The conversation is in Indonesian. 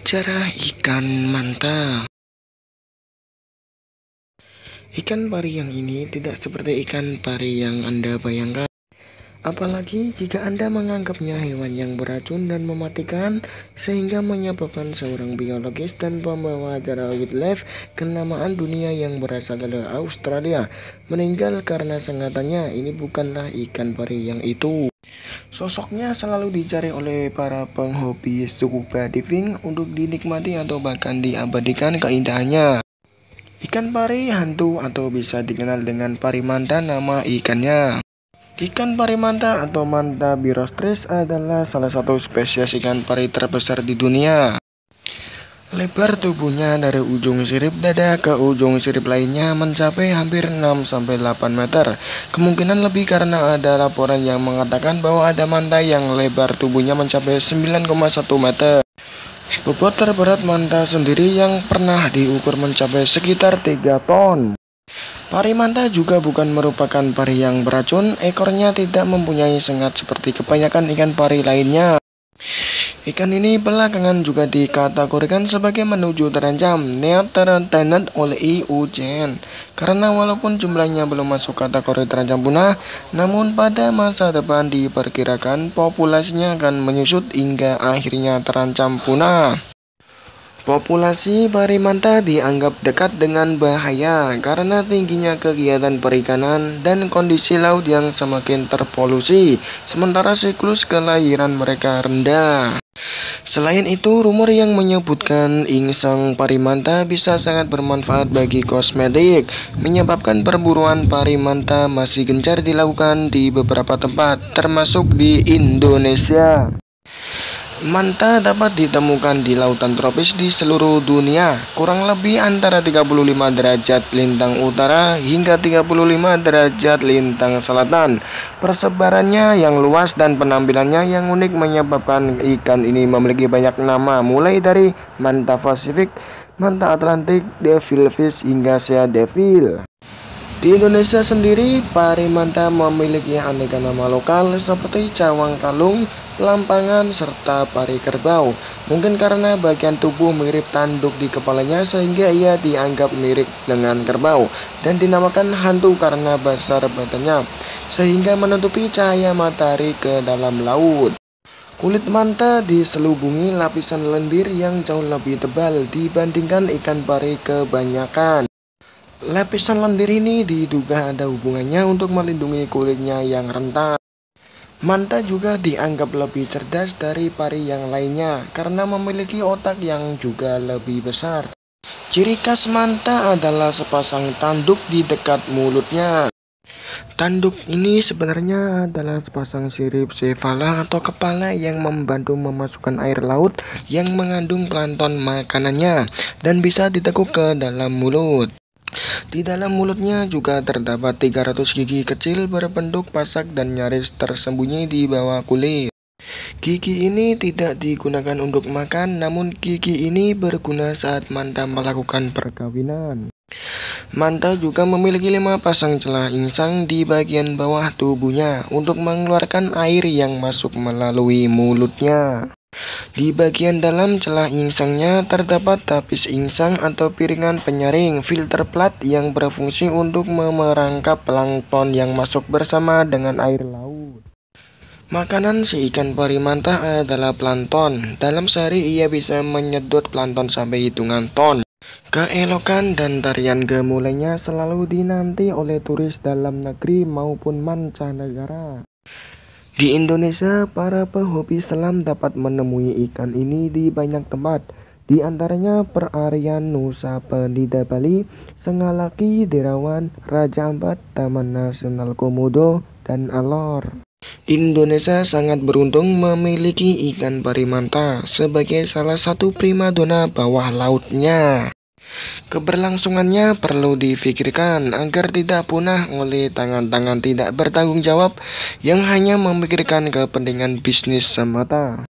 Sejarah ikan manta. Ikan pari yang ini tidak seperti ikan pari yang Anda bayangkan. Apalagi jika Anda menganggapnya hewan yang beracun dan mematikan, sehingga menyebabkan seorang biologis dan pembawa acara wildlife kenamaan dunia yang berasal dari Australia meninggal karena sengatannya. Ini bukanlah ikan pari yang itu. Sosoknya selalu dicari oleh para penghobi scuba diving untuk dinikmati atau bahkan diabadikan keindahannya. Ikan pari hantu atau bisa dikenal dengan pari manta nama ikannya. Ikan pari manta atau manta birostris adalah salah satu spesies ikan pari terbesar di dunia. Lebar tubuhnya dari ujung sirip dada ke ujung sirip lainnya mencapai hampir 6-8 meter. Kemungkinan lebih karena ada laporan yang mengatakan bahwa ada manta yang lebar tubuhnya mencapai 9,1 meter. Bobot terberat manta sendiri yang pernah diukur mencapai sekitar 3 ton. Pari manta juga bukan merupakan pari yang beracun. Ekornya tidak mempunyai sengat seperti kebanyakan ikan pari lainnya. Ikan ini belakangan juga dikategorikan sebagai menuju terancam (threatened) oleh IUCN. Karena walaupun jumlahnya belum masuk kategori terancam punah, namun pada masa depan diperkirakan populasinya akan menyusut hingga akhirnya terancam punah. Populasi pari manta dianggap dekat dengan bahaya karena tingginya kegiatan perikanan dan kondisi laut yang semakin terpolusi, sementara siklus kelahiran mereka rendah. Selain itu, rumor yang menyebutkan insang pari manta bisa sangat bermanfaat bagi kosmetik, menyebabkan perburuan pari manta masih gencar dilakukan di beberapa tempat, termasuk di Indonesia. Manta dapat ditemukan di lautan tropis di seluruh dunia, kurang lebih antara 35 derajat lintang utara hingga 35 derajat lintang selatan. Persebarannya yang luas dan penampilannya yang unik menyebabkan ikan ini memiliki banyak nama, mulai dari manta Pasifik, manta Atlantik, devilfish hingga sea devil. Di Indonesia sendiri, pari manta memiliki aneka nama lokal seperti cawang kalung, lampangan, serta pari kerbau. Mungkin karena bagian tubuh mirip tanduk di kepalanya sehingga ia dianggap mirip dengan kerbau, dan dinamakan hantu karena besar badannya, sehingga menutupi cahaya matahari ke dalam laut. Kulit manta diselubungi lapisan lendir yang jauh lebih tebal dibandingkan ikan pari kebanyakan. Lapisan lendir ini diduga ada hubungannya untuk melindungi kulitnya yang rentan. Manta juga dianggap lebih cerdas dari pari yang lainnya karena memiliki otak yang juga lebih besar. Ciri khas manta adalah sepasang tanduk di dekat mulutnya. Tanduk ini sebenarnya adalah sepasang sirip sefala atau kepala yang membantu memasukkan air laut yang mengandung plankton makanannya dan bisa ditekuk ke dalam mulut. Di dalam mulutnya juga terdapat 300 gigi kecil berbentuk pasak dan nyaris tersembunyi di bawah kulit. Gigi ini tidak digunakan untuk makan, namun gigi ini berguna saat manta melakukan perkawinan. Manta juga memiliki 5 pasang celah insang di bagian bawah tubuhnya untuk mengeluarkan air yang masuk melalui mulutnya. Di bagian dalam celah insangnya terdapat tapis insang atau piringan penyaring filter plat yang berfungsi untuk memerangkap plankton yang masuk bersama dengan air laut. Makanan si ikan pari manta adalah plankton. Dalam sehari ia bisa menyedot plankton sampai hitungan ton. Keelokan dan tarian gemulainya selalu dinanti oleh turis dalam negeri maupun mancanegara. Di Indonesia, para pehobi selam dapat menemui ikan ini di banyak tempat, di antaranya perarian Nusa Penida Bali, Sengalaki, Derawan, Raja Ampat, Taman Nasional Komodo, dan Alor. Indonesia sangat beruntung memiliki ikan pari manta sebagai salah satu primadona bawah lautnya. Keberlangsungannya perlu difikirkan agar tidak punah oleh tangan-tangan tidak bertanggung jawab yang hanya memikirkan kepentingan bisnis semata.